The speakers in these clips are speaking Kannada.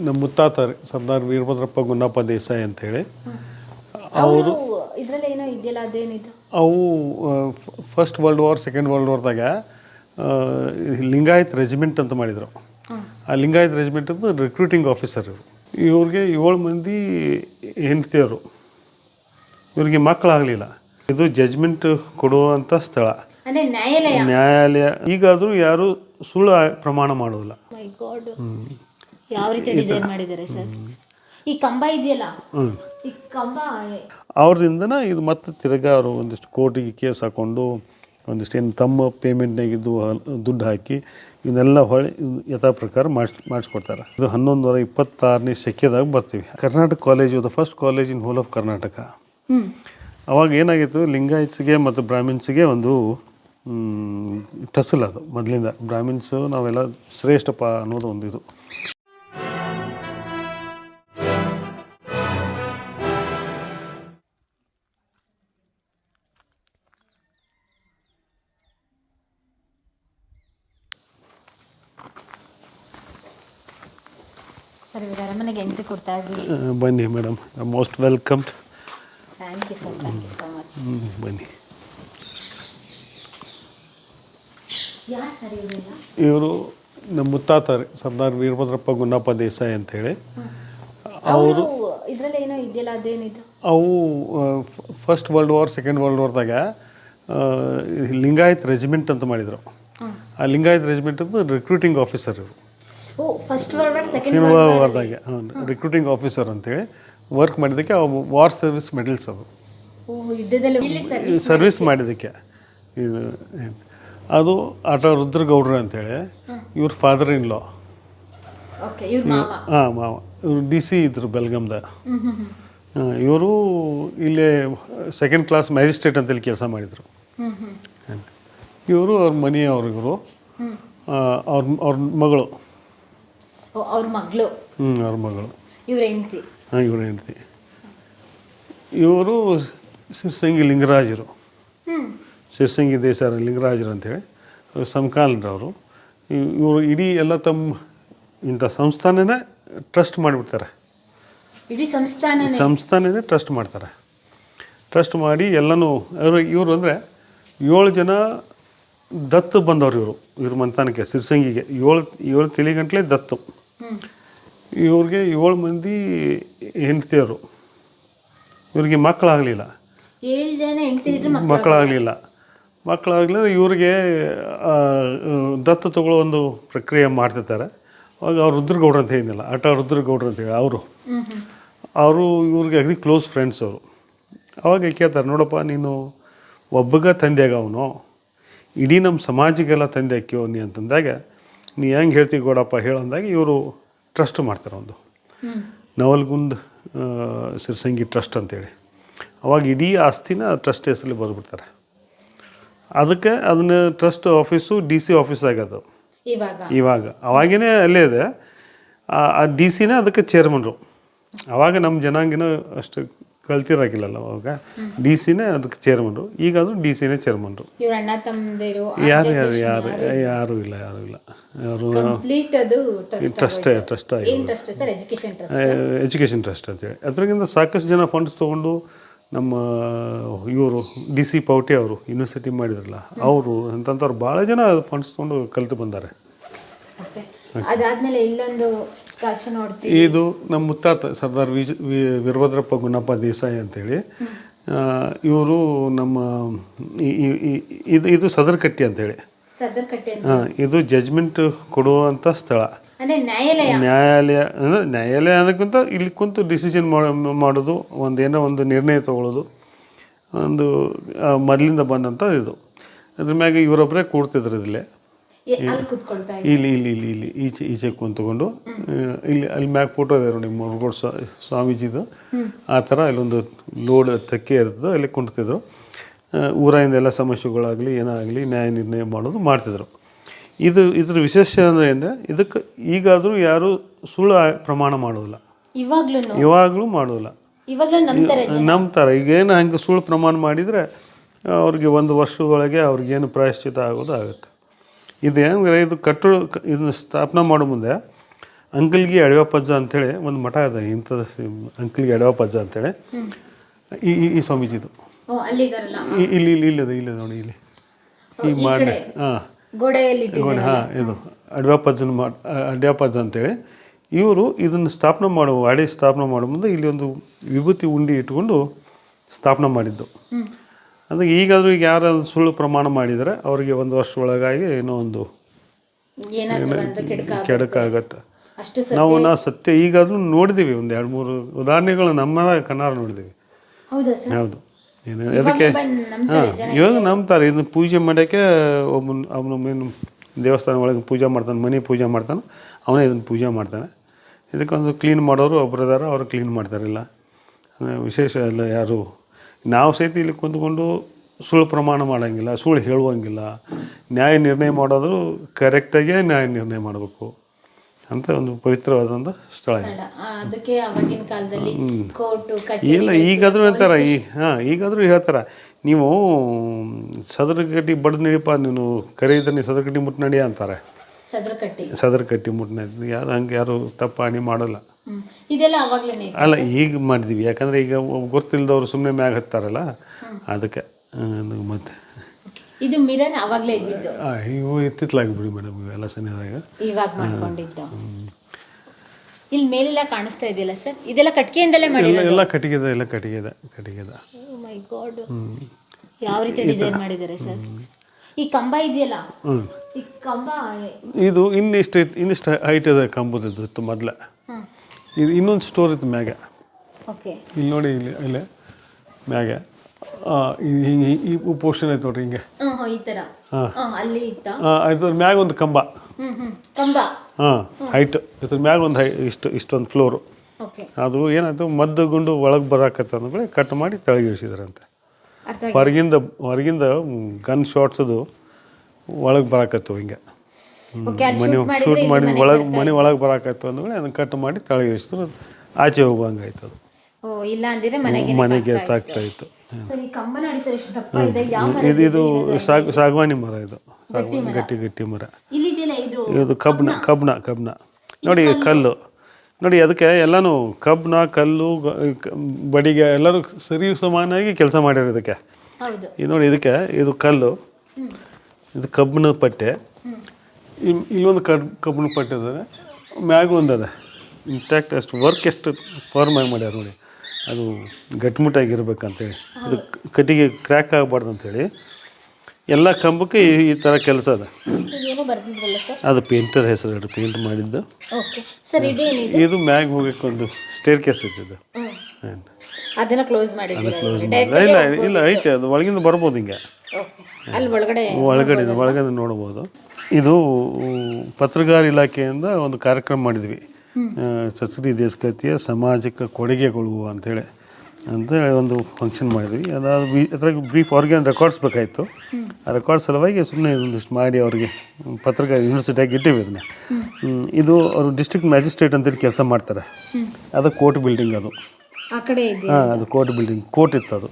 ನಮ್ಮ ಮುತ್ತಾತ ಸರ್ದಾರ್ ವೀರಭದ್ರಪ್ಪ ಗುನ್ನಪ್ಪ ದೇಸಾಯಿ ಅಂತೇಳಿ ಅವರು ಇದರಲ್ಲಿ ಏನೋ ಇದೆಯಲ್ಲ ಅದೇನಿದು ಅವು first world war second world ವಾರ್ದಾಗ ಲಿಂಗಾಯತ್ ರೆಜಿಮೆಂಟ್ ಅಂತ ಮಾಡಿದರು. ಆ ಲಿಂಗಾಯತ್ ರೆಜಿಮೆಂಟ್ ಅಂತ ರಿಕ್ರೂಟಿಂಗ್ ಆಫೀಸರ್ ಇವರು. ಇವ್ರಿಗೆ 7 ಮಂದಿ ಹೆಂಡತಿಯವರು. ಇವ್ರಿಗೆ ಮಕ್ಕಳಾಗಲಿಲ್ಲ. ಇದು ಜಜ್ಮೆಂಟ್ ಕೊಡುವಂಥ ಸ್ಥಳ, ನ್ಯಾಯಾಲಯ. ಈಗಾದರೂ ಯಾರು ಸುಳ್ಳು ಪ್ರಮಾಣ ಮಾಡೋದಿಲ್ಲ. ಯಾವ ರೀತಿ ಡಿಸೈನ್ ಮಾಡಿದ್ದಾರೆ ಸರ್? ಈ ಕಂಬ ಇದೆಯಲ್ಲ, ಈ ಕಂಬ ಅವ್ರಿಂದನ ಇದು ಮತ್ತೆ ತಿರ್ಗಾ ಅವರು ಒಂದಿಷ್ಟು ಕೋರ್ಟಿಗೆ ಕೇಸ್ ಹಾಕ್ಕೊಂಡು ಒಂದಿಷ್ಟು ಏನು ತಮ್ಮ ಪೇಮೆಂಟ್ನಾಗಿದ್ದು ದುಡ್ಡು ಹಾಕಿ ಇದನ್ನೆಲ್ಲ ಹೊಳೆ ಯಥಾ ಪ್ರಕಾರ ಮಾಡಿಸ್ಕೊಡ್ತಾರೆ. ಇದು 1126ನೇ ಶಕೆದಾಗ ಬರ್ತೀವಿ. Karnataka college the first college in hole of Karnataka. ಅವಾಗ ಏನಾಗಿತ್ತು, ಲಿಂಗಾಯತ್ಸ್ಗೆ ಮತ್ತು ಬ್ರಾಹ್ಮಿನ್ಸ್ಗೆ ಒಂದು ಟಸಲ್. ಅದು ಮೊದಲಿಂದ ಬ್ರಾಹ್ಮಿನ್ಸು ನಾವೆಲ್ಲ ಶ್ರೇಷ್ಠಪ್ಪ ಅನ್ನೋದು ಒಂದು ಇದು. ಅರಮನೆಗೆ ಎಂಟ್ರಿ ಕೊಡ್ತಾ ಇದ್ದೀವಿ. ಬನ್ನಿ madam, most welcomed. Thank you sir, thank you so much. ಬನ್ನಿ. ಯಾರು ಸರ್ ಇವರೆಲ್ಲ? ಇವರು ನಮ್ಮ ಮುತ್ತಾತ ಸರ್ದಾರ್ ವೀರಭದ್ರಪ್ಪ ಗುನ್ನಪ್ಪ ದೇಸಾಯಿ ಅಂತೇಳಿ. ಅವರು ಇದರಲ್ಲಿ ಏನೋ ಇದೆಯಲ್ಲ ಅದೇನಿದು ಅವು first world war second world ವಾರ್ದಾಗ ಲಿಂಗಾಯತ್ ರೆಜಿಮೆಂಟ್ ಅಂತ ಮಾಡಿದರು. ಆ ಲಿಂಗಾಯತ್ ರೆಜಿಮೆಂಟ್ ಅಂತ ರಿಕ್ರೂಟಿಂಗ್ ಆಫೀಸರ್ ಇವರು. First world war second world ವಾರ್ದಾಗೆ ರಿಕ್ರೂಟಿಂಗ್ ಆಫೀಸರ್ ಅಂತೇಳಿ ವರ್ಕ್ ಮಾಡಿದ್ದಕ್ಕೆ ಅವು ವಾರ್ ಸರ್ವಿಸ್ ಮೆಡಲ್ಸ್. ಅವು ಸರ್ವಿಸ್ ಮಾಡಿದ್ದಕ್ಕೆ. ಇದು ಅದು ಆಟ ರುದ್ರಗೌಡ್ರು ಅಂತೇಳಿ ಇವ್ರ ಫಾದರ್ ಇನ್ ಲಾ. ಹಾಂ, ಮಾವ. ಇವರು DC ಇದ್ದರು ಬೆಲ್ಗಾಮ್ದಾಗ. ಇವರು ಇಲ್ಲೇ ಸೆಕೆಂಡ್ ಕ್ಲಾಸ್ ಮ್ಯಾಜಿಸ್ಟ್ರೇಟ್ ಅಂತೇಳಿ ಕೆಲಸ ಮಾಡಿದರು. ಇವರು ಅವ್ರ ಮನೆಯವರು. ಇವರು ಅವ್ರ ಮಗಳು. ಅವ್ರ ಮಗಳು. ಅವ್ರ ಮಗಳು. ಇವ್ರ ಹೆಂಡತಿ. ಇವ್ರ ಹೆಂಡತಿ. ಇವರು ಶಿರ್ಸಂಗಿ ಲಿಂಗರಾಜರು. ಶಿರ್ಸಂಗಿ ದೇಸಾಯಿ ಲಿಂಗರಾಜರು ಅಂತೇಳಿ ಸಮಕಾಲೀನರವರು. ಇವರು ಇಡೀ ಎಲ್ಲ ತಮ್ಮ ಇಂಥ ಸಂಸ್ಥಾನನೇ ಟ್ರಸ್ಟ್ ಮಾಡಿಬಿಡ್ತಾರೆ. ಇಡೀ ಸಂಸ್ಥಾನನೇ ಟ್ರಸ್ಟ್ ಮಾಡ್ತಾರೆ. ಟ್ರಸ್ಟ್ ಮಾಡಿ ಎಲ್ಲನೂ ಇವರು ಅಂದರೆ 7 ಜನ ದತ್ತು ಬಂದವರು. ಇವ್ರ ಮಂತಾನಕ್ಕೆ ಶಿರ್ಸಂಗಿಗೆ 7 ತಿಳಿಗಂಟ್ಲೆ ದತ್ತು. ಇವ್ರಿಗೆ 7 ಮಂದಿ ಹೆಂಡತಿಯವರು. ಇವ್ರಿಗೆ ಮಕ್ಕಳಾಗಲಿಲ್ಲ. 7 ಜನ ಹೆಂಡತಿಯರು ಮಕ್ಕಳಾಗಲಿಲ್ಲ. ಇವ್ರಿಗೆ ದತ್ತು ತಗೊಳ್ಳೋ ಒಂದು ಪ್ರಕ್ರಿಯೆ ಮಾಡ್ತಿರ್ತಾರೆ. ಅವಾಗ ಅವ್ರು ರುದ್ರಗೌಡ್ರು ಅಂತ ಏನಿಲ್ಲ, ಆಟ ರುದ್ರಗೌಡ್ರು ಅಂತೇಳಿ ಅವರು ಇವ್ರಿಗೆ ಅಗದಿ ಕ್ಲೋಸ್ ಫ್ರೆಂಡ್ಸ್ ಅವರು. ಅವಾಗ ಕೇಳ್ತಾರೆ, ನೋಡಪ್ಪ ನೀನು ಒಬ್ಬಗ ತಂದೆಯಾಗ ಅವನು ಇಡೀ ನಮ್ಮ ಸಮಾಜಕ್ಕೆಲ್ಲ ತಂದೆ ಹಾಕ್ಯೋ ನೀ ಅಂತಂದಾಗ ನೀ ಹೆಂಗೆ ಹೇಳ್ತೀವಿ ಗೌಡಪ್ಪ ಹೇಳಂದಾಗ ಇವರು ಟ್ರಸ್ಟ್ ಮಾಡ್ತಾರೆ. ಒಂದು ನವಲ್ಗುಂದ್ ಶಿರ್ಸಂಗಿ ಟ್ರಸ್ಟ್ ಅಂತೇಳಿ. ಅವಾಗ ಇಡೀ ಆಸ್ತಿನ ಟ್ರಸ್ಟ್ ಹೆಸರಲ್ಲಿ ಬರೆದ್ಬಿಡ್ತಾರೆ. ಅದಕ್ಕೆ ಅದನ್ನ ಟ್ರಸ್ಟ್ ಆಫೀಸು DC ಆಫೀಸ್ ಆಗ್ಯದ ಇವಾಗ. ಅವಾಗೇ ಅಲ್ಲೇ ಇದೆ. ಆ DCನೇ ಅದಕ್ಕೆ ಚೇರ್ಮನ್ರು. ಅವಾಗ ನಮ್ಮ ಜನಾಂಗಿನ ಅಷ್ಟು ಕಲ್ತಿರಾಗಿಲ್ಲಲ್ಲ. ಅವಾಗ DCನೇ ಅದಕ್ಕೆ ಚೇರ್ಮನ್ರು. ಈಗಾದರೂ DCನೇ ಚೇರ್ಮನ್ರು. ಯಾರು ಇಲ್ಲ. ಅವರು ಟ್ರಸ್ಟ್ ಎಜುಕೇಷನ್ ಟ್ರಸ್ಟ್ ಅಂತೇಳಿ. ಅದ್ರಾಗಿಂದ ಸಾಕಷ್ಟು ಜನ ಫಂಡ್ಸ್ ತೊಗೊಂಡು ನಮ್ಮ ಇವರು DC ಪೌಟಿ ಅವರು ಯೂನಿವರ್ಸಿಟಿ ಮಾಡಿದ್ರಲ್ಲ ಅವರು ಅಂತಂಥವ್ರು ಭಾಳ ಜನ ಫಂಡ್ಸ್ ತೊಗೊಂಡು ಕಲಿತು ಬಂದಾರೆ. ಇದು ನಮ್ಮ ಮುತ್ತಾತ ಸರ್ದಾರ್ ವೀರಭದ್ರಪ್ಪ ಗುನ್ನಪ್ಪ ದೇಸಾಯಿ ಅಂತೇಳಿ. ಇವರು ನಮ್ಮ ಇದು ಸದರ್ಕಟ್ಟಿ ಅಂತೇಳಿ. ಇದು ಜಜ್ಮೆಂಟ್ ಕೊಡುವಂಥ ಸ್ಥಳ, ನ್ಯಾಯಾಲಯ. ಅಂದರೆ ನ್ಯಾಯಾಲಯ ಅನ್ನೋಕ್ಕಿಂತ ಇಲ್ಲಿ ಕುಂತು ಡಿಸಿಷನ್ ಮಾಡೋದು, ಒಂದು ನಿರ್ಣಯ ತೊಗೊಳ್ಳೋದು, ಒಂದು ಮೊದಲಿಂದ ಬಂದಂಥ ಇದು. ಅದ್ರ ಮ್ಯಾಗ ಇವರೊಬ್ಬರೇ ಕೂಡ್ತಿದ್ರು. ಇಲ್ಲಿ ಈಚೆ ಕುಂತ್ಕೊಂಡು ಅಲ್ಲಿ ಮ್ಯಾಗ ಫೋಟೋ ಇದೆ ನೋಡಿ, ಮುರುಗೋಡು ಸ್ವಾಮೀಜಿದು. ಆ ಥರ ಇಲ್ಲೊಂದು ಲೋಡ್ ತೆಕ್ಕೆ ಇರ್ತದೆ, ಅಲ್ಲಿ ಕುಂತಿದ್ರು. ಊರಾಗಿಂದ ಎಲ್ಲ ಸಮಸ್ಯೆಗಳಾಗಲಿ ಏನಾಗಲಿ ನ್ಯಾಯ ನಿರ್ಣಯ ಮಾಡೋದು ಮಾಡ್ತಿದ್ರು. ಇದ್ರ ವಿಶೇಷ ಅಂದರೆ ಅಂದರೆ ಇದಕ್ಕೆ ಈಗಾದರೂ ಯಾರು ಸುಳ್ಳು ಪ್ರಮಾಣ ಮಾಡೋದಿಲ್ಲ. ಇವಾಗಲೂ ಮಾಡೋದಿಲ್ಲ. ನಂಬ್ತಾರೆ. ಈಗೇನು ಹಂಗೆ ಸುಳ್ಳು ಪ್ರಮಾಣ ಮಾಡಿದರೆ ಅವ್ರಿಗೆ 1 ವರ್ಷದೊಳಗೆ ಅವ್ರಿಗೇನು ಪ್ರಾಯಶ್ಚಿತ ಆಗೋದು ಆಗುತ್ತೆ. ಇದು ಹೆಂಗೆ, ಇದನ್ನು ಸ್ಥಾಪನೆ ಮಾಡೋ ಮುಂದೆ ಅಂಕಲ್ಗೆ ಅಡವ್ಯಪ್ಪಜ್ಜ ಅಂಥೇಳಿ ಒಂದು ಮಠ ಇದೆ ಇಂಥದ್ದು, ಅಂಕಲ್ಗೆ ಅಡವ್ಯಪ್ಪಜ್ಜ ಅಂಥೇಳಿ ಈ ಸ್ವಾಮೀಜಿದು ಓ ಅಲ್ಲಿ ಇದಾರಲ್ಲ ಇಲ್ಲಿ ಇಲ್ಲದೆ ನೋಡಿ ಇಲ್ಲಿ ಈ ಮಾಡಿ ಹಾಂ ಗೋಡೆಯಲ್ಲಿ ಹಾಂ ಇದು ಅಡ್ಯಪ್ಪಜ್ಜ ಅಂತೇಳಿ ಇವರು ಇದನ್ನು ಸ್ಥಾಪನೆ ವಾಡಿ ಸ್ಥಾಪನೆ ಮಾಡೋ ಮುಂದೆ ಇಲ್ಲಿ ಒಂದು ವಿಭೂತಿ ಉಂಡಿ ಇಟ್ಕೊಂಡು ಸ್ಥಾಪನೆ ಮಾಡಿದ್ದು. ಅಂದರೆ ಈಗಾದರೂ ಈಗ ಯಾರಾದ್ರು ಸುಳ್ಳು ಪ್ರಮಾಣ ಮಾಡಿದರೆ ಅವರಿಗೆ 1 ವರ್ಷ ಒಳಗಾಗಿ ಏನೋ ಒಂದು ಕೆಡಕಾಗತ್ತೆ. ನಾವು ಸತ್ಯ ಈಗಾದರೂ ನೋಡಿದ್ದೀವಿ, ಒಂದು 2-3 ಉದಾಹರಣೆಗಳು ನಮ್ಮ ಕಣ್ಣಾರ ನೋಡಿದ್ದೀವಿ. ಹೌದು, ಏನು ಅದಕ್ಕೆ ಇವಾಗ ನಂಬ್ತಾರೆ. ಇದನ್ನು ಪೂಜೆ ಮಾಡೋಕ್ಕೆ ಅವನು ದೇವಸ್ಥಾನ ಒಳಗೆ ಪೂಜೆ ಮಾಡ್ತಾನೆ, ಮನೆ ಪೂಜೆ ಮಾಡ್ತಾನೆ, ಅವನೇ ಇದನ್ನು ಪೂಜೆ ಮಾಡ್ತಾನೆ. ಇದಕ್ಕೊಂದು ಕ್ಲೀನ್ ಮಾಡೋರು ಒಬ್ಬರು ಇದ್ದಾರೆ, ಅವರು ಕ್ಲೀನ್ ಮಾಡ್ತಾರಿಲ್ಲ. ವಿಶೇಷ ಎಲ್ಲ ಯಾರು ನಾವು ಸಹಿತ ಇಲ್ಲಿ ಕುಂತ್ಕೊಂಡು ಸುಳ್ಳು ಪ್ರಮಾಣ ಮಾಡೋಂಗಿಲ್ಲ, ಸುಳ್ಳು ಹೇಳುವಂಗಿಲ್ಲ. ನ್ಯಾಯ ನಿರ್ಣಯ ಮಾಡೋದು ಕರೆಕ್ಟಾಗೇ ನ್ಯಾಯ ನಿರ್ಣಯ ಮಾಡಬೇಕು ಅಂತ ಒಂದು ಪವಿತ್ರವಾದಂಥ ಸ್ಥಳ ಇದೆ. ಅದಕ್ಕೆ ಆವಾಗಿನ ಕಾಲದಲ್ಲಿ ಕೋರ್ಟು ಇಲ್ಲ ಈಗಾದರೂ ಹೇಳ್ತಾರೆ, ಈಗಾದರೂ ಹೇಳ್ತಾರೆ, ನೀವು ಸದರಗಟ್ಟಿ ಬಡ್ದು ನಡಿಯಪ್ಪ, ನೀನು ಕರೆ ಇದ್ದರೆ ನೀವು ಸದರಗಟ್ಟಿ ಮುಟ್ಟು ನಡಿ ಅಂತಾರೆ. ಸದರಕಟ್ಟಿ ಮುಟ್ಟು ನಡಿ ಯಾರು ಹಂಗೆ ಯಾರು ತಪ್ಪು ಹಾನಿ ಮಾಡೋಲ್ಲ. ಇದೆಲ್ಲ ಅವಾಗಲೇ ಅಲ್ಲ ಈಗ ಮಾಡಿದ್ವಿ, ಯಾಕಂದರೆ ಈಗ ಗೊತ್ತಿಲ್ಲದವ್ರು ಸುಮ್ಮನೆ ಮ್ಯಾಗ ಹತ್ತಾರಲ್ಲ, ಅದಕ್ಕೆ ಮತ್ತೆ ಇದು ಮಿರರ್ ಅವಾಗಲೇ ಇದ್ದಿದ್ದು. ಇವು ಇತ್ತಿತ್ತಲಾಗಿ ಬಿಡಿ ಮೇಡಮ್, ಇವೆಲ್ಲ ಸನಿದಾಗ ಇವಾಗ ಮಾಡ್ಕೊಂಡಿದ್ದು. ಇಲ್ಲಿ ಮೇಲೆಲ್ಲ ಕಾಣಿಸ್ತಾ ಇದೆಯಲ್ಲ ಸರ್, ಇದೆಲ್ಲ ಕಟ್ಟಿಗೆಯಿಂದಲೇ ಮಾಡಿರೋದು? ಎಲ್ಲ ಕಟ್ಟಿಗೆದ. ಓ ಮೈ ಗಾಡ್, ಯಾವ ರೀತಿ ಡಿಸೈನ್ ಮಾಡಿದ್ದಾರೆ ಸರ್. ಈ ಕಂಬ ಇದೆಯಲ್ಲ, ಈ ಕಂಬ ಇದು ಇನ್ನಿಷ್ಟು ಹೈಟ್ ಇದೆ ಕಂಬದಿದ್ದು ಮೊದಲೇ. ಇದು ಇನ್ನೊಂದು ಸ್ಟೋರ್ ಇತ್ತು ಮ್ಯಾಗೆ. ಓಕೆ, ಇಲ್ಲಿ ನೋಡಿ, ಇಲ್ಲೇ ಮ್ಯಾಗೆ ಹಿಂಗೆ ಈ ಪೋರ್ಷನ್ ಐತೆ ನೋಡ್ರಿ, ಹಿಂಗೆ ಈ ಥರ ಅಲ್ಲಿ ಇತ್ತ. ಇದ್ರ ಮ್ಯಾಗ ಒಂದು ಕಂಬ, ಹೈಟ್ ಇದ್ರ ಮ್ಯಾಗ ಒಂದು ಇಷ್ಟೊಂದು ಫ್ಲೋರು. ಅದು ಏನಾಯ್ತು, ಮದ್ದು ಗುಂಡು ಒಳಗೆ ಬರಾಕತ್ತ ಅಂದ್ಮೇಲೆ ಕಟ್ ಮಾಡಿ ತೆಳಗೆ ಇಳಿಸಿದ್ರಂತೆ. ಹೊರಗಿಂದ ಗನ್ ಶಾಟ್ಸದು ಒಳಗೆ ಬರಾಕತ್ತು, ಹಿಂಗೆ ಶೂಟ್ ಮಾಡಿ ಮನೆ ಒಳಗೆ ಬರಾಕತ್ತು ಅಂದ್ಮೇಲೆ ಅದನ್ನು ಕಟ್ ಮಾಡಿ ತೆಳಗೆ ಇಳಿಸಿದ್ರು, ಆಚೆ ಹೋಗುವಂಗಾಯ್ತು. ಅದು ಮನೆಗೆ ತಾಗ್ತಾ ಇತ್ತು. ಇದು ಸಾಗವಾನಿ ಮರ, ಇದು ಗಟ್ಟಿ ಮರ. ಇದು ಕಬ್ನ ನೋಡಿ, ಕಲ್ಲು ನೋಡಿ, ಅದಕ್ಕೆ ಎಲ್ಲನೂ ಕಲ್ಲು ಬಡಿಗೆ ಎಲ್ಲರೂ ಸರಿ ಸಮಾನಾಗಿ ಕೆಲಸ ಮಾಡ್ಯಾರ. ಇದಕ್ಕೆ ಇದು ನೋಡಿ, ಇದು ಕಲ್ಲು, ಇದು ಕಬ್ಬಿನ ಪಟ್ಟೆ, ಇಲ್ಲೊಂದು ಕಬ್ಬಿನ ಪಟ್ಟೆ ಅದ, ಮ್ಯಾಗ ಒಂದು ಅದ. ಇಂಟ್ಯಾಕ್ಟ್ ಅಷ್ಟು ವರ್ಕ್ ಎಷ್ಟು ಫಾರ್ಮಾಗಿ ಮಾಡ್ಯಾರ ನೋಡಿ, ಅದು ಗಟ್ಟಿಮುಟ್ಟಾಗಿರ್ಬೇಕಂತೇಳಿ. ಇದು ಕಟ್ಟಿಗೆ ಕ್ರ್ಯಾಕ್ ಆಗಬಾರ್ದು ಅಂಥೇಳಿ ಎಲ್ಲ ಕಂಬಕ್ಕೆ ಈ ಥರ ಕೆಲಸ ಅದ. ಅದು ಪೇಂಟರ್ ಹೆಸರು, ಪೇಂಟ್ ಮಾಡಿದ್ದು. ಇದು ಮ್ಯಾಗ್ ಹೋಗಕ್ಕೆ ಒಂದು ಸ್ಟೇರ್ ಕೇಸ್ ಇಟ್ಟಿದ್ದು. ಇಲ್ಲ ಐತೆ, ಅದು ಒಳಗಿಂದ ಬರ್ಬೋದು, ಹಿಂಗೆ ಒಳಗಡೆ ನೋಡ್ಬೋದು. ಇದು ಪತ್ರಗಾರ ಇಲಾಖೆಯಿಂದ ಒಂದು ಕಾರ್ಯಕ್ರಮ ಮಾಡಿದ್ವಿ, ಚಚರಿ ದೇಶಕತಿಯ ಸಮಾಜಕ್ಕೆ ಕೊಡುಗೆಗಳು ಅಂಥೇಳಿ ಒಂದು ಫಂಕ್ಷನ್ ಮಾಡಿದ್ವಿ. ಅದ್ರಾಗ ಬ್ರೀಫ್ ಅವ್ರಿಗೆ ಒಂದು ರೆಕಾರ್ಡ್ಸ್ ಬೇಕಾಯಿತು. ಆ ರೆಕಾರ್ಡ್ಸ್ ಸಲುವಾಗಿ ಸುಮ್ಮನೆ ಒಂದಿಷ್ಟು ಮಾಡಿ ಅವ್ರಿಗೆ ಪತ್ರಕಾರ ಯೂನಿವರ್ಸಿಟಿಯಾಗಿ ಇಟ್ಟಿವಿ ಅದನ್ನ. ಇದು ಅವರು ಡಿಸ್ಟ್ರಿಕ್ಟ್ ಮ್ಯಾಜಿಸ್ಟ್ರೇಟ್ ಅಂತೇಳಿ ಕೆಲಸ ಮಾಡ್ತಾರೆ. ಅದು ಕೋರ್ಟ್ ಬಿಲ್ಡಿಂಗ್, ಅದು ಅದು ಕೋರ್ಟ್ ಬಿಲ್ಡಿಂಗ್. ಕೋರ್ಟ್ ಇತ್ತು ಅದು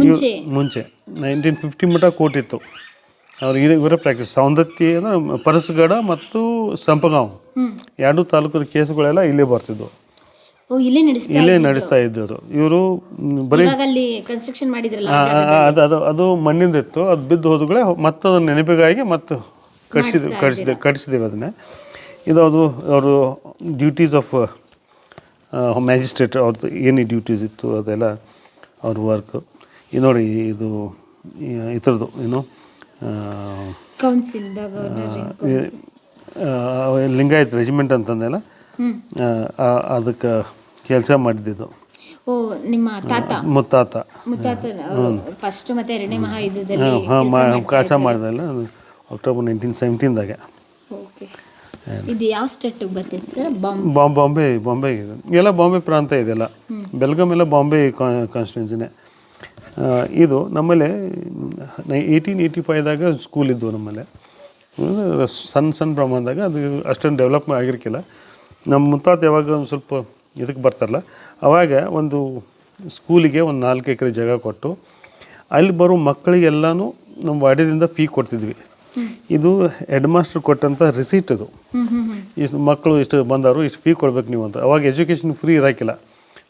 ಮುಂಚೆ 1950 ಮಟ್ಟ ಕೋರ್ಟ್ ಇತ್ತು. ಇವರೇ ಪ್ರಾಕ್ಟೀಸ್. ಸೌಂದತ್ತಿ ಅಂದರೆ ಪರಸಗಡ ಮತ್ತು ಸಂಪಗಾಂವ್ 2 ತಾಲೂಕದ ಕೇಸುಗಳೆಲ್ಲ ಇಲ್ಲೇ ಬರ್ತಿದ್ವು, ಇಲ್ಲೇ ನಡೆಸ್ತಾ ಇದ್ದವರು. ಇವರು ಬರೀ ಅದು ಮಣ್ಣಿಂದ ಇತ್ತು, ಅದು ಬಿದ್ದು ಹೋದಗಳೇ ಮತ್ತೆ ಅದನ್ನ ನೆನಪಿಗಾಗಿ ಮತ್ತೆ ಕಟ್ಸಿದ್ದೇವೆ ಅದನ್ನೇ. ಅದು ಅವರು ಡ್ಯೂಟೀಸ್ ಆಫ್ ಮ್ಯಾಜಿಸ್ಟ್ರೇಟ್, ಅವ್ರದ್ದು ಏನು ಡ್ಯೂಟೀಸ್ ಇತ್ತು ಅದೆಲ್ಲ ಅವ್ರ ವರ್ಕ್. ಇದು ನೋಡಿ, ಇದು ಈ ಥರದ್ದು ಏನು ಲಿಂಗಾಯತ್ ರೆಜಿಮೆಂಟ್ ಅಂತಂದೆಲ್ಲ, ಅದಕ್ಕೆ ಕೆಲಸ ಮಾಡಿದ್ದು ಮುತ್ತಾತ ಕೆಲಸ ಮಾಡಿದಲ್ಲ, ಅಕ್ಟೋಬರ್ 1917ದಾಗ. ಬಾಂಬೆ ಎಲ್ಲ ಬಾಂಬೆ ಪ್ರಾಂತ ಇದೆಲ್ಲ. ಬೆಲ್ಗಾಮ್ ಎಲ್ಲ ಬಾಂಬೆ ಕಾನ್ಸ್ಟಿಟ್ಯೂನ್ಸಿನೇ. ಇದು ನಮ್ಮಲ್ಲಿ 1885ದಾಗ ಸ್ಕೂಲ್ ಇದ್ದವು ನಮ್ಮಲ್ಲಿ, ಸಣ್ಣ ಪ್ರಮಾಣದಾಗ. ಅದು ಅಷ್ಟೊಂದು ಡೆವಲಪ್ ಆಗಿರ್ಕಿಲ್ಲ. ನಮ್ಮ ಮುತ್ತಾತ ಯಾವಾಗ ಒಂದು ಸ್ವಲ್ಪ ಇದಕ್ಕೆ ಬರ್ತಾರಲ್ಲ, ಅವಾಗ ಒಂದು ಸ್ಕೂಲಿಗೆ ಒಂದು 4 ಎಕರೆ ಜಾಗ ಕೊಟ್ಟು ಅಲ್ಲಿ ಬರೋ ಮಕ್ಕಳಿಗೆಲ್ಲನೂ ನಮ್ಮ ವಾಡ್ಯದಿಂದ ಫೀ ಕೊಡ್ತಿದ್ವಿ. ಇದು ಹೆಡ್ ಮಾಸ್ಟರ್ ಕೊಟ್ಟಂಥ ರಿಸೀಟ್ ಇದು. ಇಷ್ಟು ಮಕ್ಕಳು ಇಷ್ಟು ಬಂದವರು ಇಷ್ಟು ಫೀ ಕೊಡ್ಬೇಕು ನೀವು ಅಂತ. ಅವಾಗ ಎಜುಕೇಷನ್ ಫ್ರೀ ಇರೋಕ್ಕಿಲ್ಲ.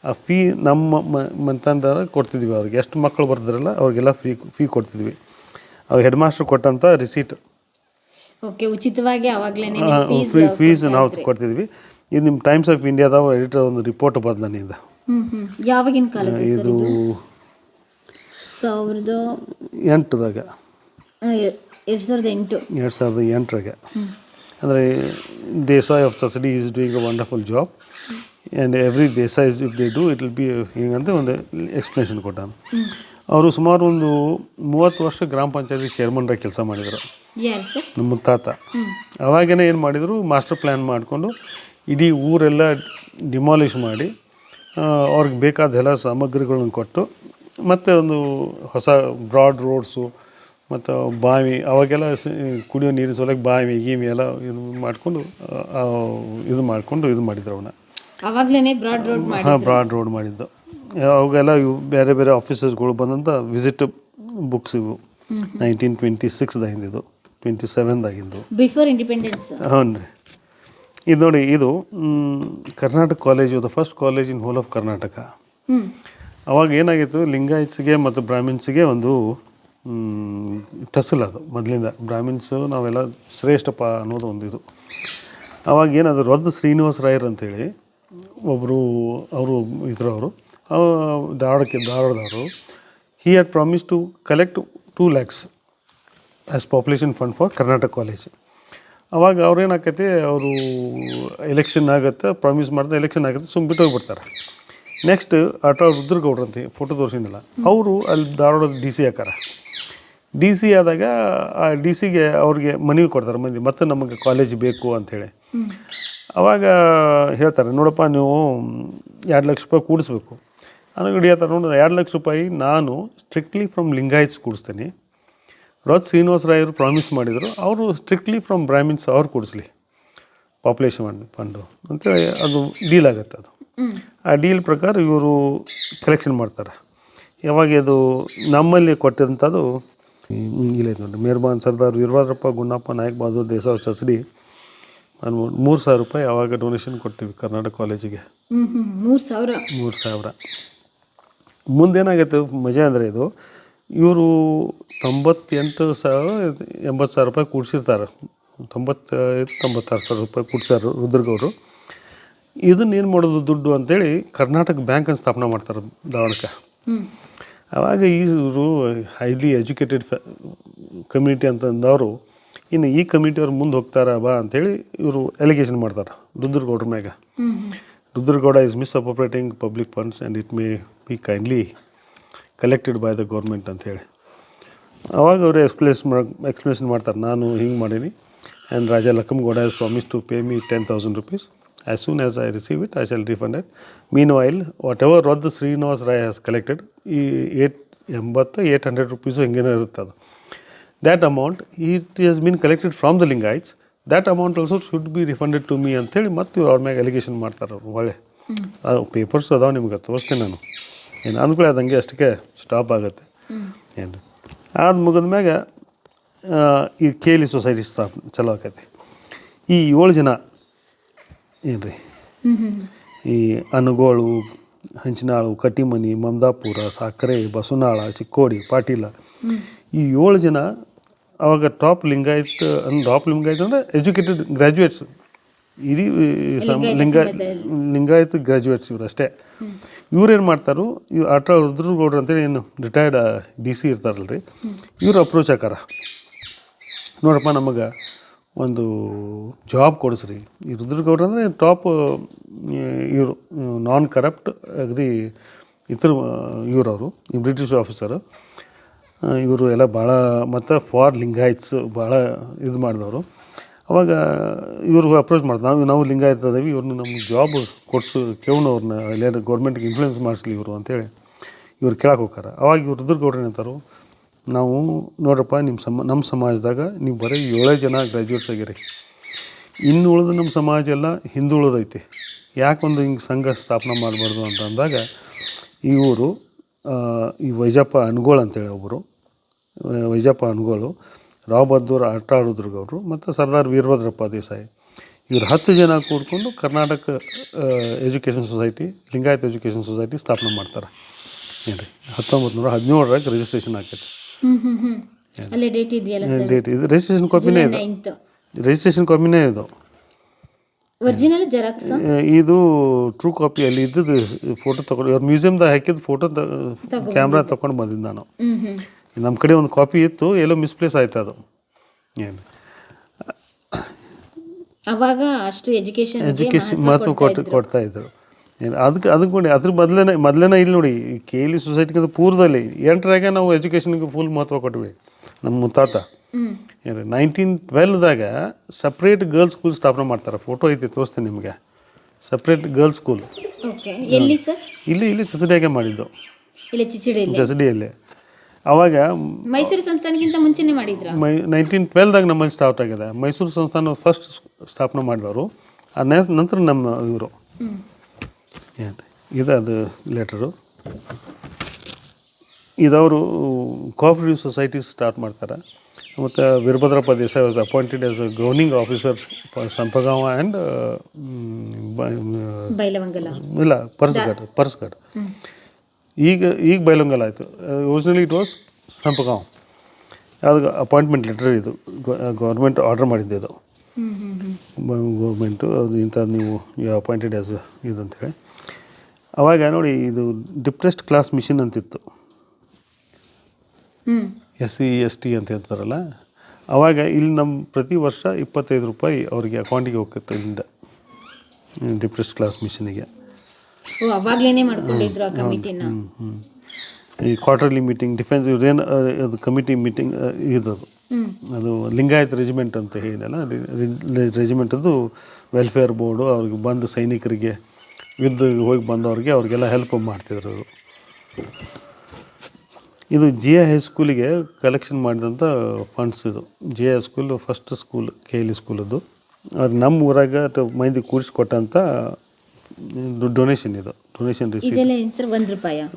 ಆ ಫೀ ನಮ್ಮ ಮಂತಂದ ಕೊಡ್ತಿದ್ವಿ ಅವ್ರಿಗೆ. ಎಷ್ಟು ಮಕ್ಕಳು ಬರ್ತಿದ್ರಲ್ಲ ಅವ್ರಿಗೆಲ್ಲ ಫೀ ಕೊಡ್ತಿದ್ವಿ. ಅವು ಹೆಡ್ ಮಾಸ್ಟರ್ ಕೊಟ್ಟಂಥ ರಿಸೀಟ್. ಓಕೆ, ಉಚಿತವಾಗಿ ಅವಾಗಲೇ ಫೀಸ್ ನಾವು ಕೊಡ್ತಿದ್ವಿ. ಇದು ನಿಮ್ಮ ಟೈಮ್ಸ್ ಆಫ್ ಇಂಡಿಯಾದ ಎಡಿಟರ್ ಒಂದು ರಿಪೋರ್ಟ್ ಬಂದ ನನ್ನಿಂದ. ಯಾವಾಗಿನ ಕಾಲದ ಇದು 2008ದಾಗ 2008ರಾಗೆ. ಅಂದರೆ Desai of Tasadi is doing a wonderful job and every Desai if they do it will be ಹಿಂಗಂತ ಒಂದು ಎಕ್ಸ್ಪ್ಲನೇಷನ್ ಕೊಟ್ಟಾನು. ಅವರು ಸುಮಾರು ಒಂದು 30 ವರ್ಷ ಗ್ರಾಮ ಪಂಚಾಯತಿ ಚೇರ್ಮನ್ರಾಗಿ ಕೆಲಸ ಮಾಡಿದರು ನಮ್ಮ ಮುತ್ತಾತ. ಅವಾಗೇನೆ ಏನು ಮಾಡಿದರು, ಮಾಸ್ಟರ್ ಪ್ಲ್ಯಾನ್ ಮಾಡಿಕೊಂಡು ಇಡೀ ಊರೆಲ್ಲ ಡಿಮಾಲಿಷ್ ಮಾಡಿ ಅವ್ರಿಗೆ ಬೇಕಾದ ಎಲ್ಲ ಸಾಮಗ್ರಿಗಳನ್ನು ಕೊಟ್ಟು, ಮತ್ತು ಒಂದು ಹೊಸ ಬ್ರಾಡ್ ರೋಡ್ಸು ಮತ್ತು ಬಾವಿ, ಅವಾಗೆಲ್ಲ ಕುಡಿಯೋ ನೀರಿನ ಸಲುವಾಗಿ ಬಾವಿ ಗೀವಿ ಎಲ್ಲ ಇದು ಮಾಡಿಕೊಂಡು ಇದು ಮಾಡಿದ್ರು ಅವನ್ನ. ಅವಾಗಲೇ ಬ್ರಾಡ್ ರೋಡ್ ಬ್ರಾಡ್ ರೋಡ್ ಮಾಡಿದ್ದು. ಅವಾಗೆಲ್ಲ ಇವು ಬೇರೆ ಬೇರೆ ಆಫೀಸರ್ಸ್ಗಳು ಬಂದಂಥ ವಿಸಿಟ್ ಬುಕ್ಸ್ ಇವು 1926ದಾಗಿಂದು, 27ದಾಗಿಂದು, ಬಿಫೋರ್ ಇಂಡಿಪೆಂಡೆನ್ಸ್. ಹ್ಞೂ ರೀ. ಇದು ನೋಡಿ, ಇದು Karnataka college, the first college in hole of Karnataka. ಅವಾಗ ಏನಾಗಿತ್ತು, ಲಿಂಗಾಯತ್ಸಿಗೆ ಮತ್ತು ಬ್ರಾಹ್ಮಿನ್ಸಿಗೆ ಒಂದು ಟಸಲ್. ಅದು ಮೊದಲಿಂದ ಬ್ರಾಹ್ಮಿನ್ಸು ನಾವೆಲ್ಲ ಶ್ರೇಷ್ಠಪ್ಪ ಅನ್ನೋದು ಒಂದು ಇದು. ಅವಾಗ ಏನದು, ರೊದ್ದ ಶ್ರೀನಿವಾಸ ರಾಯರ್ ಅಂತೇಳಿ ಒಬ್ಬರು ಅವರು ಇದ್ರವರು ಧಾರವಾಡದವರು. He had promise to collect 2 lakhs as population fund for Karnataka college. ಅವಾಗ ಅವ್ರೇನಾಕೈತಿ, ಅವರು ಎಲೆಕ್ಷನ್ ಆಗುತ್ತೆ ಪ್ರಾಮಿಸ್ ಮಾಡ್ತಾ, ಎಲೆಕ್ಷನ್ ಆಗುತ್ತೆ, ಬಿಟ್ಟು ಹೋಗ್ಬಿಡ್ತಾರೆ. ನೆಕ್ಸ್ಟ್ ರುದ್ರಗೌಡ್ರು ಅಂತ ಫೋಟೋ ತೋರಿಸಿದ್ನಲ್ಲ, ಅವರು ಅಲ್ಲಿ ಧಾರವಾಡದ DC ಹಾಕಾರ. DC ಆದಾಗ ಆ DCಗೆ ಅವ್ರಿಗೆ ಮನವಿ ಕೊಡ್ತಾರೆ ಮಂದಿ, ಮತ್ತೆ ನಮಗೆ ಕಾಲೇಜ್ ಬೇಕು ಅಂಥೇಳಿ. ಅವಾಗ ಹೇಳ್ತಾರೆ, ನೋಡಪ್ಪ ನೀವು 2 ಲಕ್ಷ ರೂಪಾಯಿ ಕೂಡಿಸ್ಬೇಕು. ಅಂಗಡಿ ಹೇಳ್ತಾರೆ, ನೋಡಿ 2 ಲಕ್ಷ ರೂಪಾಯಿ ನಾನು ಸ್ಟ್ರಿಕ್ಟ್ಲಿ ಫ್ರಮ್ ಲಿಂಗಾಯತ್ಸ್ ಕೂಡಿಸ್ತೀನಿ. ರೊದ್ದ ಶ್ರೀನಿವಾಸ ರಾಯರು ಪ್ರಾಮಿಸ್ ಮಾಡಿದರು, ಅವರು ಸ್ಟ್ರಿಕ್ಟ್ಲಿ ಫ್ರಮ್ ಬ್ರಾಹ್ಮಿನ್ಸ್ ಅವ್ರು ಕೂಡಿಸ್ಲಿ ಪಾಪ್ಯುಲೇಷನ್ ಫಂಡು ಅಂತೇಳಿ ಅದು ಡೀಲ್ ಆಗುತ್ತೆ. ಅದು ಆ ಡೀಲ್ ಪ್ರಕಾರ ಇವರು ಕಲೆಕ್ಷನ್ ಮಾಡ್ತಾರೆ. ಯಾವಾಗ ಅದು ನಮ್ಮಲ್ಲಿ ಕೊಟ್ಟಂಥದ್ದು ಇಲ್ಲ ನೋಡಿ, ಮೆಹರ್ಬಾನ್ ಸರ್ದಾರ್ ವೀರಭದ್ರಪ್ಪ ಗುಂಡಪ್ಪ ನಾಯಕ್ ಬಹದ್ದೂರ್ ದೇಸಾಯಿ ಚಸಡಿ 3,000 ರೂಪಾಯಿ ಆವಾಗ ಡೊನೇಷನ್ ಕೊಟ್ಟಿವಿ ಕರ್ನಾಟಕ ಕಾಲೇಜಿಗೆ. 3,000. ಮುಂದೇನಾಗೈತೆ ಮಜಾ ಅಂದರೆ, ಇದು ಇವರು 98,000-80,000 ರೂಪಾಯಿ ಕೂಡಿಸಿರ್ತಾರೆ. 96,000 ರೂಪಾಯಿ ಕೂಡಿಸ್ಯಾರ ರುದ್ರಗೌಡರು. ಇದನ್ನೇನು ಮಾಡೋದು ದುಡ್ಡು ಅಂತೇಳಿ ಕರ್ನಾಟಕ ಬ್ಯಾಂಕನ್ನು ಸ್ಥಾಪನೆ ಮಾಡ್ತಾರೆ ಧಾರವಾಡಕ್ಕೆ. ಆವಾಗ ಇವರು ಹೈಲಿ ಎಜುಕೇಟೆಡ್ ಕಮ್ಯುನಿಟಿ ಅಂತಂದವರು, ಇನ್ನು ಈ ಕಮ್ಯುನಿಟಿಯವ್ರು ಮುಂದೆ ಹೋಗ್ತಾರ ಬಾ ಅಂಥೇಳಿ ಇವರು ಎಲಿಗೇಷನ್ ಮಾಡ್ತಾರೆ ರುದ್ರಗೌಡ್ರ ಮ್ಯಾಗ. Rudragouda is misappropriating public funds and it may be kindly collected by the government ಅಂಥೇಳಿ. ಅವಾಗ ಅವರು ಎಕ್ಸ್ಪ್ಲೇಷನ್ ಮಾಡ್ತಾರೆ, ನಾನು ಹಿಂಗೆ ಮಾಡೀನಿ and Raja Lakkamgouda has promise to pay me 10,000 rupees. As soon as I receive it, I shall refund it. Meanwhile, whatever Rodda Srinivas Rai has collected, 800 rupees ಹಿಂಗೇನೋ ಇರುತ್ತೆ ಅದು. That amount, it has been collected from the Lingaites. That amount also should be refunded to me ಅಂತೇಳಿ ಮತ್ತೆ ಅವ್ರ ಮ್ಯಾಗ ಎಲಿಗೇಷನ್ ಮಾಡ್ತಾರೆ ಅವರು. ಒಳ್ಳೆ ಪೇಪರ್ಸ್ ಅದಾವೆ, ನಿಮ್ಗೆ ತೋರಿಸ್ತೇನೆ ನಾನು. ಏನು ಅಂದ್ಕೊಳ್ಳಿ, ಅದು ಹಂಗೆ ಅಷ್ಟಕ್ಕೆ ಸ್ಟಾಪ್ ಆಗುತ್ತೆ. ಏನು ಅದು ಮುಗಿದ ಮ್ಯಾಗ ಈ KLE ಸೊಸೈಟಿ ಚಲೋ ಆಕೈತಿ. ಈ 7 ಜನ ಏನು ರೀ, ಈ ಅನಗೋಳು, ಹಂಚಿನಾಳು, ಕಟ್ಟಿಮನಿ, ಮಮದಾಪುರ, ಸಾಕರೆ, ಬಸವನಾಳ, ಚಿಕ್ಕೋಡಿ, ಪಾಟೀಲ, ಈ 7 ಜನ ಅವಾಗ ಟಾಪ್ ಲಿಂಗಾಯತ್ ಅಂದರೆ ಎಜುಕೇಟೆಡ್ ಗ್ರ್ಯಾಜುಯೇಟ್ಸ್. ಇಡೀ ಲಿಂಗಾಯತ್ ಗ್ರ್ಯಾಜುಯೇಟ್ಸ್ ಇವರು ಅಷ್ಟೇ. ಇವ್ರೇನು ಮಾಡ್ತಾರೋ, ಇವು ರುದ್ರಗೌಡ್ರು ಅಂತೇಳಿ ಏನು ರಿಟೈರ್ಡ್ DC ಇರ್ತಾರಲ್ಲ ರೀ, ಇವರು ಅಪ್ರೋಚ್ ಹಾಕಾರ, ನೋಡಪ್ಪ ನಮಗೆ ಒಂದು ಜಾಬ್ ಕೊಡಿಸ್ರಿ. ಈ ರುದ್ರಗೌಡ್ರು ಅಂದರೆ ಟಾಪ್ ಇವರು, ನಾನ್ ಕರಪ್ಟ್ ಅಗದಿ ಇವ್ರವರು ಈ ಬ್ರಿಟಿಷ್ ಆಫೀಸರು. ಇವರು ಎಲ್ಲ ಭಾಳ ಮತ್ತು ಫಾರ್ ಲಿಂಗಾಯತ್ಸ್ ಭಾಳ ಇದು ಮಾಡಿದವರು. ಅವಾಗ ಇವ್ರಿಗೆ ಅಪ್ರೋಚ್ ಮಾಡ್ತಾರೆ, ನಾವು ಲಿಂಗಾಯತ್ ಅದೇವಿ, ಇವ್ರನ್ನ ನಮ್ಗೆ ಜಾಬ್ ಕೇವನವ್ರನ್ನ ಎಲ್ಲೇನು ಗೌರ್ಮೆಂಟ್ಗೆ ಇನ್ಫ್ಲೂಯೆನ್ಸ್ ಮಾಡಿಸ್ಲಿ ಇವರು ಅಂತೇಳಿ ಇವ್ರು ಕೇಳಕ್ಕೆ ಹೋಗ್ತಾರೆ. ಅವಾಗ ಇವ್ರು ರುದ್ರಗೌಡ್ರು ಏನಂತಾರೋ, ನಾವು ನೋಡ್ರಪ್ಪ ನಮ್ಮ ಸಮಾಜದಾಗ ನೀವು ಬರೀ 7 ಜನ ಗ್ರ್ಯಾಜುಯೇಟ್ಸ್ ಆಗಿರಿ, ಇನ್ನು ಉಳಿದು ನಮ್ಮ ಸಮಾಜ ಎಲ್ಲ ಹಿಂದುಳಿದೈತಿ, ಯಾಕೆ ಒಂದು ಹಿಂಗೆ ಸಂಘ ಸ್ಥಾಪನೆ ಮಾಡಬಾರ್ದು ಅಂತ ಅಂದಾಗ ಇವರು ಈ ವೈಜಪ್ಪ ಅನುಗೋಳು ಅಂತೇಳಿ ಒಬ್ಬರು, ವೈಜಪ್ಪ ಅನುಗೋಳು ರಾವ್ ಬಹದ್ದೂರ್ ಅಟಾಳುದ್ರಗ್ ಅವರು ಮತ್ತು ಸರ್ದಾರ್ ವೀರಭದ್ರಪ್ಪ ದೇಸಾಯಿ ಇವರು 10 ಜನ ಕೂಡ್ಕೊಂಡು Karnataka education society, Lingayat education society ಸ್ಥಾಪನೆ ಮಾಡ್ತಾರೆ. ಏನು ರೀ 1917 ರಿಜಿಸ್ಟ್ರೇಷನ್ ಆಕೈತಿ. ಅಲ್ಲೇ ಡೇಟ್ ಇದೆಯಲ್ಲ ಸರ್, ಡೇಟ್ ಇದು ರಿಜಿಸ್ಟ್ರೇಷನ್ ಕಾಪಿನೇ ಇದೆ, 9th. ರಿಜಿಸ್ಟ್ರೇಷನ್ ಕಾಪಿನೇ ಇದು. ಒರಿಜಿನಲ್ ಜೆರಾಕ್ಸ್ ಇದು ಟ್ರೂ ಕಾಪಿ. ಅಲ್ಲಿ ಇದ್ದದ್ದು ಫೋಟೋ ತೊಗೊಂಡು ಇವ್ರು ಮ್ಯೂಸಿಯಮ್ದಾಗ ಹಾಕಿದ್ದು ಫೋಟೋ ಕ್ಯಾಮ್ರಾ ತೊಗೊಂಡು ಬಂದಿದ್ದು ನಾನು. ನಮ್ಮ ಕಡೆ ಒಂದು ಕಾಪಿ ಇತ್ತು, ಎಲ್ಲೋ ಮಿಸ್ಪ್ಲೇಸ್ ಆಯ್ತು ಅದು. ಏನು ಅವಾಗ ಅಷ್ಟು ಎಜುಕೇಷನ್ ಮಹತ್ವ ಕೊಡ್ತಾ ಇದ್ರು. ಏನು ಅದಕ್ಕೆ ನೋಡಿ ಅದ್ರ ಮೊದಲೇನ ಇಲ್ಲಿ ನೋಡಿ KLE ಸೊಸೈಟಿಗೆ ಪೂರ್ವದಲ್ಲಿ 8ರಾಗೆ ನಾವು ಎಜುಕೇಷನ್ಗೆ ಫುಲ್ ಮಹತ್ವ ಕೊಟ್ವಿ. ನಮ್ಮ ಮುತ್ತಾತ ಏನು 1912ದಾಗ ಸಪ್ರೇಟ್ ಗರ್ಲ್ಸ್ ಸ್ಕೂಲ್ ಸ್ಥಾಪನೆ ಮಾಡ್ತಾರೆ. ಫೋಟೋ ಐತಿ, ತೋರಿಸ್ತೀನಿ ನಿಮಗೆ. ಸಪ್ರೇಟ್ ಗರ್ಲ್ಸ್ ಸ್ಕೂಲ್ ಎಲ್ಲಿ ಸರ್? ಇಲ್ಲಿ ಚಚಡಿಯಾಗೆ ಮಾಡಿದ್ದು, ಚಚಡಿಯಲ್ಲಿ. ಅವಾಗ ಮೈಸೂರು ಸಂಸ್ಥಾನಕ್ಕಿಂತ ಮುಂಚೆನೇ ಮಾಡಿದ್ರ? 1912ದಾಗ ನಮ್ಮಲ್ಲಿ ಸ್ಟಾರ್ಟ್ ಆಗಿದೆ. ಮೈಸೂರು ಸಂಸ್ಥಾನ ಫಸ್ಟ್ ಸ್ಥಾಪನೆ ಮಾಡಿದವರು, ನಂತರ ನಮ್ಮ ಇವರು. ಏನು ಇದು ಅದು ಲೆಟರು. ಇದವರು ಕೋಆಪರೇಟಿವ್ ಸೊಸೈಟಿ ಸ್ಟಾರ್ಟ್ ಮಾಡ್ತಾರೆ. ಮತ್ತು Veerabhadrappa Desai was appointed as a governing officer for Sampagaon and ಇಲ್ಲ ಪರ್ಸ್ಘಾಟ್. ಈಗ ಬೈಲೊಂಗಲ್ ಆಯಿತು. Originally it was Sampagaon. ಅದು ಅಪಾಯಿಂಟ್ಮೆಂಟ್ ಲೆಟರ್ ಇದು, ಗೌರ್ಮೆಂಟ್ ಆರ್ಡರ್ ಮಾಡಿದ್ದು ಇದು. ಗೌರ್ಮೆಂಟು ಅದು ಇಂಥದ್ದು ನೀವು ಅಪಾಯಿಂಟೆಡ್ ಆಸ್ ಇದು ಅಂತೇಳಿ. ಅವಾಗ ನೋಡಿ ಇದು ಡಿಪ್ರೆಸ್ಡ್ ಕ್ಲಾಸ್ ಮಿಷನ್ ಅಂತಿತ್ತು, SC ST ಅಂತ ಹೇಳ್ತಾರಲ್ಲ. ಆವಾಗ ಇಲ್ಲಿ ನಮ್ಮ ಪ್ರತಿ ವರ್ಷ 25 ರೂಪಾಯಿ ಅವ್ರಿಗೆ ಅಕೌಂಟಿಗೆ ಹೋಗುತ್ತೆ ಇಲ್ಲಿಂದ, ಡಿಪ್ರೆಸ್ಡ್ ಕ್ಲಾಸ್ ಮಿಷನಿಗೆ. ಅವಾಗಲೇ ಮಾಡ್ಕೊಂಡಿದ್ರು ಆ ಕಮಿಟಿನ. ಈ ಕ್ವಾರ್ಟರ್ಲಿ ಮೀಟಿಂಗ್ ಡಿಫೆನ್ಸ್ ಇವ್ರೇನು ಅದು ಕಮಿಟಿ ಮೀಟಿಂಗ್ ಇದ್ದದು. ಅದು ಲಿಂಗಾಯತ್ ರೆಜಿಮೆಂಟ್ ಅಂತ ಹೇಳಿದಲ್ಲ, ರೆಜಿಮೆಂಟದ್ದು ವೆಲ್ಫೇರ್ ಬೋರ್ಡು ಅವ್ರಿಗೆ ಬಂದು ಸೈನಿಕರಿಗೆ ಯುದ್ಧ ಹೋಗಿ ಬಂದವ್ರಿಗೆ ಅವ್ರಿಗೆಲ್ಲ ಹೆಲ್ಪ್ ಮಾಡ್ತಿದ್ರು ಅವರು. ಇದು GI ಹೈಸ್ಕೂಲಿಗೆ ಕಲೆಕ್ಷನ್ ಮಾಡಿದಂಥ ಫಂಡ್ಸ್. ಇದು GI high school first school KLE ಸ್ಕೂಲದ್ದು. ಅದು ನಮ್ಮ ಊರಾಗ ಮಂದಿ ಕೂಡಿಸ್ಕೊಟ್ಟಂಥ ಡೊನೇಷನ್. ಇದು ಡೊನೇಷನ್ ರಿಸೀಟ್.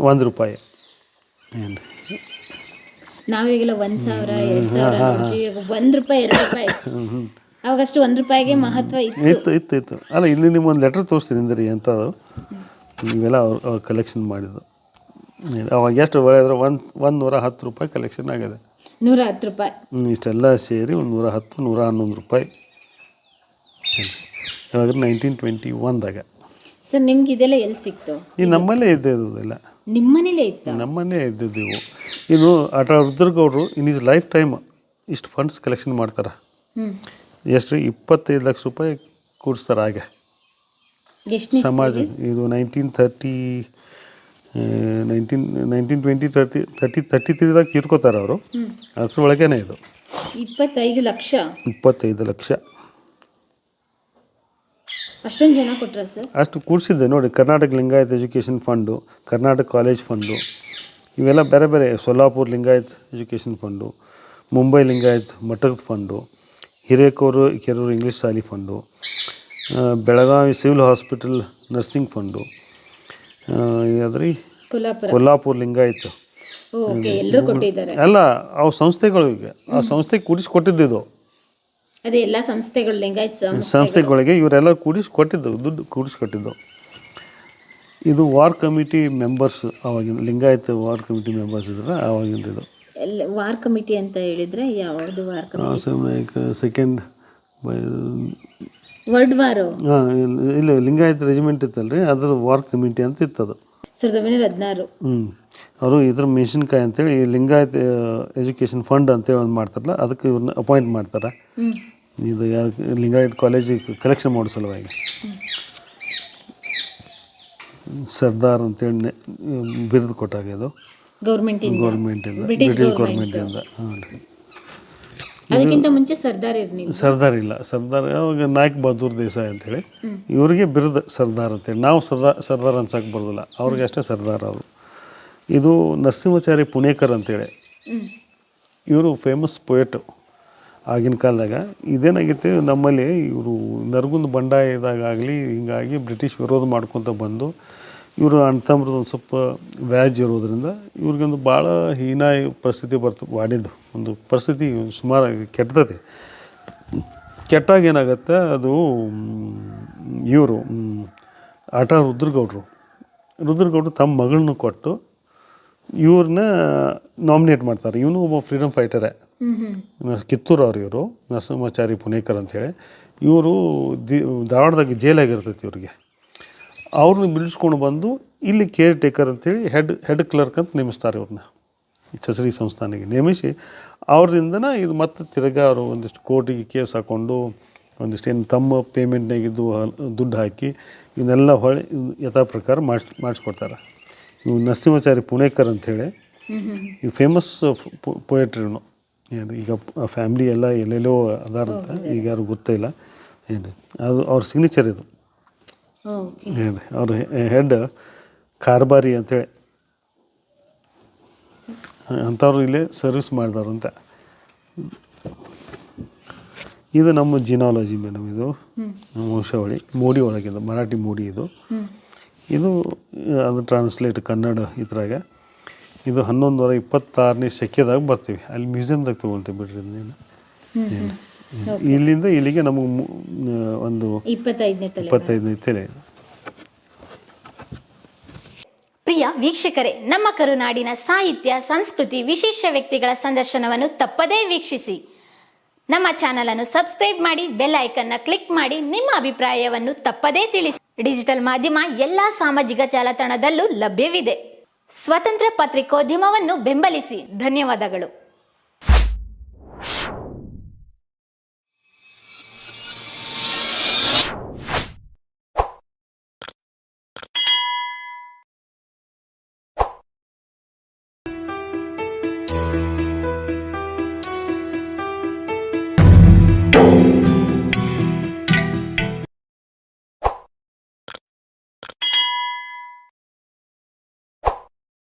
$1 ರೂಪಾಯಿ. ಏನು ನಾವೀಗೆಲ್ಲ 1,000 2,000 ನೋಡ್ತೀವಿ, $1 2 ರೂಪಾಯಿ. ಅವಾಗಷ್ಟು $1 ರೂಪಾಯಿಗೆ ಮಹತ್ವ ಇತ್ತು. ಅಲ್ಲ, ಇಲ್ಲಿ ನಿಮ್ಮೊಂದು ಲೆಟ್ರ್ ತೋರಿಸ್ತೀನಿ ಅಂದ್ರಿ ಅಂಥದ್ದು. ಇವೆಲ್ಲ ಅವ್ರು ಕಲೆಕ್ಷನ್ ಮಾಡಿದ್ದು. ಅವಾಗ ಎಷ್ಟು ಒಳ್ಳೆಯದ್ರೆ 110 ರೂಪಾಯಿ ಕಲೆಕ್ಷನ್ ಆಗಿದೆ. 110 ರೂಪಾಯಿ ಇಷ್ಟೆಲ್ಲ ಸೇರಿ ಒಂದು 111 ರೂಪಾಯಿ. ಇವಾಗ 1921ದಾಗ. ಸರ್ ನಿಮ್ಗೆ ಇದೆಲ್ಲ ಎಲ್ಲಿ ಸಿಕ್ತು? ಈ ನಮ್ಮಲ್ಲೇ ಇದ್ದಿದ್ದೆಲ್ಲ, ನಿಮ್ಮನೇಲೇ ಇತ್ತು, ನಮ್ಮನ್ನೇ ಇದ್ದಿದ್ದೆವು. ಇದು ರುದ್ರಗೌಡರು ಇನ್ ಈಸ್ ಲೈಫ್ ಟೈಮ್ ಇಷ್ಟು ಫಂಡ್ಸ್ ಕಲೆಕ್ಷನ್ ಮಾಡ್ತಾರೆ. ಎಷ್ಟು 25 ಲಕ್ಷ ರೂಪಾಯಿ ಕೂಡಿಸ್ತಾರೆ ಹಾಗೆ ಸಮಾಜ. ಇದು 1933ದಾಗ ತೀರ್ಕೋತಾರೆ ಅವರು. ಅಷ್ಟರೊಳಗೇನೆ ಇದು 25 ಲಕ್ಷ. ಅಷ್ಟೊಂದು ಜನ ಕೊಟ್ರ ಸರ್? ಅಷ್ಟು ಕೂಡಿಸಿದ್ದೆ ನೋಡಿ. Karnataka Lingayat education fund, Karnataka college fund, ಇವೆಲ್ಲ ಬೇರೆ ಬೇರೆ. ಸೊಲ್ಲಾಪುರ ಲಿಂಗಾಯತ್ ಎಜುಕೇಷನ್ ಫಂಡು, ಮುಂಬೈ ಲಿಂಗಾಯತ್ ಮಠದ ಫಂಡು, ಕೆರೂರು ಇಂಗ್ಲೀಷ್ ಶಾಲಿ fund, Belagavi civil hospital nursing fund, ಅದ್ರಿ ಕೊಲ್ಲಾಪುರ ಲಿಂಗಾಯತ್ ಎಲ್ಲ ಅವು ಸಂಸ್ಥೆಗಳು. ಈಗ ಆ ಸಂಸ್ಥೆಗೆ ಕೂಡಿಸ್ಕೊಟ್ಟಿದ್ದು ಅದೇ ಎಲ್ಲ ಸಂಸ್ಥೆಗಳು, ಲಿಂಗಾಯತ್ ಸಂಸ್ಥೆಗಳಿಗೆ ಇವರೆಲ್ಲ ಕೂಡಿಸ್ಕೊಟ್ಟಿದ್ದು, ದುಡ್ಡು ಕೂಡಿಸ್ಕೊಟ್ಟಿದ್ದು. ಇದು ವಾರ್ ಕಮಿಟಿ ಮೆಂಬರ್ಸ್, ಆವಾಗಿನ ಲಿಂಗಾಯತ್ ವಾರ್ ಕಮಿಟಿ ಮೆಂಬರ್ಸ್ ಇದ್ರೆ ಆವಾಗಿಂದ. ಇದು ವಾರ್ ಕಮಿಟಿ ಅಂತ ಹೇಳಿದ್ರೆ ಯಾವುದು war committee? Second world war. ಇಲ್ಲ, ಲಿಂಗಾಯತ್ ರೆಜಿಮೆಂಟ್ ಇತ್ತಲ್ರಿ, ಅದ್ರ ವಾರ್ ಕಮಿಟಿ ಅಂತ ಇತ್ತದು 1916. ಅವರು ಇದ್ರ ಮೆಣಸಿನ್ಕಾಯಿ ಅಂತೇಳಿ ಲಿಂಗಾಯತ್ ಎಜುಕೇಷನ್ ಫಂಡ್ ಅಂತೇಳಿ ಒಂದು ಮಾಡ್ತಾರಲ್ಲ, ಅದಕ್ಕೆ ಇವ್ರನ್ನ ಅಪಾಯಿಂಟ್ ಮಾಡ್ತಾರೆ. ಇದು ಲಿಂಗಾಯತ್ ಕಾಲೇಜಿಗೆ ಕಲೆಕ್ಷನ್ ಮಾಡೋ ಸಲುವಾಗಿ ಸರ್ದಾರ್ ಅಂತೇಳಿ ಬಿರುದು ಕೊಟ್ಟಾಗ ಇದು ಗೌರ್ಮೆಂಟಿಂದ, ಬ್ರಿಟಿಷ್ ಗೌರ್ಮೆಂಟಿಂದ. ಅದಕ್ಕಿಂತ ಮುಂಚೆ ಸರ್ದಾರ್ ಇಲ್ಲ. ಸರ್ದಾರ್ ಅವಾಗ ನಾಯಕ್ ಬಹದ್ದೂರ್ ದೇಸಾಯಿ ಅಂತೇಳಿ ಇವರಿಗೆ ಬಿರುದು ಸರ್ದಾರ್ ಅಂತೇಳಿ. ನಾವು ಸರ್ದಾರ್ ಅನ್ಸಕ್ಕೆ ಬರೋದಿಲ್ಲ, ಅವ್ರಿಗೆ ಅಷ್ಟೇ ಸರ್ದಾರ್ ಅವರು. ಇದು ನರಸಿಂಹಾಚಾರ್ಯ ಪುಣೇಕರ್ ಅಂತೇಳಿ, ಇವರು ಫೇಮಸ್ ಪೊಯೆಟು ಆಗಿನ ಕಾಲದಾಗ. ಇದೇನಾಗಿತ್ತು ನಮ್ಮಲ್ಲಿ, ಇವರು ನರಗುಂದ ಬಂಡಾಯದಾಗಲಿ ಹಿಂಗಾಗಿ ಬ್ರಿಟಿಷ್ ವಿರೋಧ ಮಾಡ್ಕೊತ ಬಂದು, ಇವರು ಅಣ್ತಂಬ್ರದ್ದು ಒಂದು ಸ್ವಲ್ಪ ವ್ಯಾಜ್ ಇರೋದ್ರಿಂದ ಇವ್ರಿಗೊಂದು ಭಾಳ ಹೀನಾಯ ಪರಿಸ್ಥಿತಿ ವಾಡಿದ್ದು ಒಂದು ಪರಿಸ್ಥಿತಿ ಸುಮಾರು ಕೆಟ್ಟತೈತಿ. ಕೆಟ್ಟಾಗ ಏನಾಗುತ್ತೆ ಅದು ಇವರು ಆಟ ರುದ್ರಗೌಡರು ತಮ್ಮ ಮಗಳನ್ನ ಕೊಟ್ಟು ಇವ್ರನ್ನ ನಾಮಿನೇಟ್ ಮಾಡ್ತಾರೆ. ಇವನು ಒಬ್ಬ ಫ್ರೀಡಮ್ ಫೈಟರೇ, ಕಿತ್ತೂರು ಅವ್ರು. ಇವರು ನರಸಿಂಹಾಚಾರಿ ಪುಣೇಕರ್ ಅಂಥೇಳಿ. ಇವರು ಧಾರವಾಡದಾಗ ಜೈಲಾಗಿರ್ತೈತಿ ಇವ್ರಿಗೆ. ಅವ್ರನ್ನ ಬಿಡಿಸ್ಕೊಂಡು ಬಂದು ಇಲ್ಲಿ ಕೇರ್ ಟೇಕರ್ ಅಂಥೇಳಿ ಹೆಡ್ ಕ್ಲರ್ಕ್ ಅಂತ ನೇಮಿಸ್ತಾರೆ ಇವ್ರನ್ನ. ಚಸರಿ ಸಂಸ್ಥಾನಿಗೆ ನೇಮಿಸಿ ಅವ್ರಿಂದನೇ ಇದು ಮತ್ತೆ ತಿರ್ಗಾ ಅವರು ಒಂದಿಷ್ಟು ಕೋರ್ಟಿಗೆ ಕೇಸ್ ಹಾಕ್ಕೊಂಡು ಒಂದಿಷ್ಟು ಏನು ತಮ್ಮ ಪೇಮೆಂಟ್ನಾಗಿದ್ದು ದುಡ್ಡು ಹಾಕಿ ಇವನ್ನೆಲ್ಲ ಹೊಳೆ ಯಥಾ ಪ್ರಕಾರ ಮಾಡಿಸ್ಕೊಡ್ತಾರೆ. ಇವು ನರಸಿಂಹಾಚಾರಿ ಪುಣೇಕರ್ ಅಂಥೇಳಿ ಇವು ಫೇಮಸ್ ಪೊಯೆಟ್ರಿನು. ಏನು ಈಗ ಆ ಫ್ಯಾಮ್ಲಿ ಎಲ್ಲ ಎಲ್ಲೆಲ್ಲೋ ಅದಾರಂತ, ಈಗ ಯಾರು ಗೊತ್ತಿಲ್ಲ ಏನು ಅದು ಅವ್ರ ಸಿಗ್ನೇಚರ್ ಇದು. ಏನು ಅವ್ರ ಹೆಡ್ ಕಾರ್ಬಾರಿ ಅಂಥೇಳಿ ಅಂಥವ್ರು ಇಲ್ಲೇ ಸರ್ವಿಸ್ ಮಾಡಿದವರು ಅಂತ. ಇದು ನಮ್ಮ ಜಿನಾಲಜಿ ಮೇಡಮ್. ಇದು ನಮ್ಮ ವಂಶಾವಳಿ ಮೋಡಿ ಒಳಗಿದೆ, ಮರಾಠಿ ಮೋಡಿ ಇದು. ಇದು ಅದು ಟ್ರಾನ್ಸ್ಲೇಟ್ ಕನ್ನಡ ಇದ್ರಾಗ. ಇದು 1126ನೇ ಶಕ್ಯದಾಗ ಬರ್ತೀವಿ. ಅಲ್ಲಿ ಮ್ಯೂಸಿಯಮ್ದಾಗ ತೊಗೊಳ್ತೀವಿ ಬಿಡ್ರಿ. ಏನು ಇಲ್ಲಿಂದ ಇಲ್ಲಿಗೆ ನಮಗೆ ಒಂದು 25ನೇ ತಲೆ. ಪ್ರಿಯ ವೀಕ್ಷಕರೇ, ನಮ್ಮ ಕರುನಾಡಿನ ಸಾಹಿತ್ಯ, ಸಂಸ್ಕೃತಿ, ವಿಶೇಷ ವ್ಯಕ್ತಿಗಳ ಸಂದರ್ಶನವನ್ನು ತಪ್ಪದೇ ವೀಕ್ಷಿಸಿ. ನಮ್ಮ ಚಾನಲ್ ಅನ್ನು ಸಬ್ಸ್ಕ್ರೈಬ್ ಮಾಡಿ, ಬೆಲ್ ಐಕನ್ನ ಕ್ಲಿಕ್ ಮಾಡಿ, ನಿಮ್ಮ ಅಭಿಪ್ರಾಯವನ್ನು ತಪ್ಪದೇ ತಿಳಿಸಿ. ಡಿಜಿಟಲ್ ಮಾಧ್ಯಮ ಎಲ್ಲಾ ಸಾಮಾಜಿಕ ಜಾಲತಾಣದಲ್ಲೂ ಲಭ್ಯವಿದೆ. ಸ್ವತಂತ್ರ ಪತ್ರಿಕೋದ್ಯಮವನ್ನು ಬೆಂಬಲಿಸಿ. ಧನ್ಯವಾದಗಳು.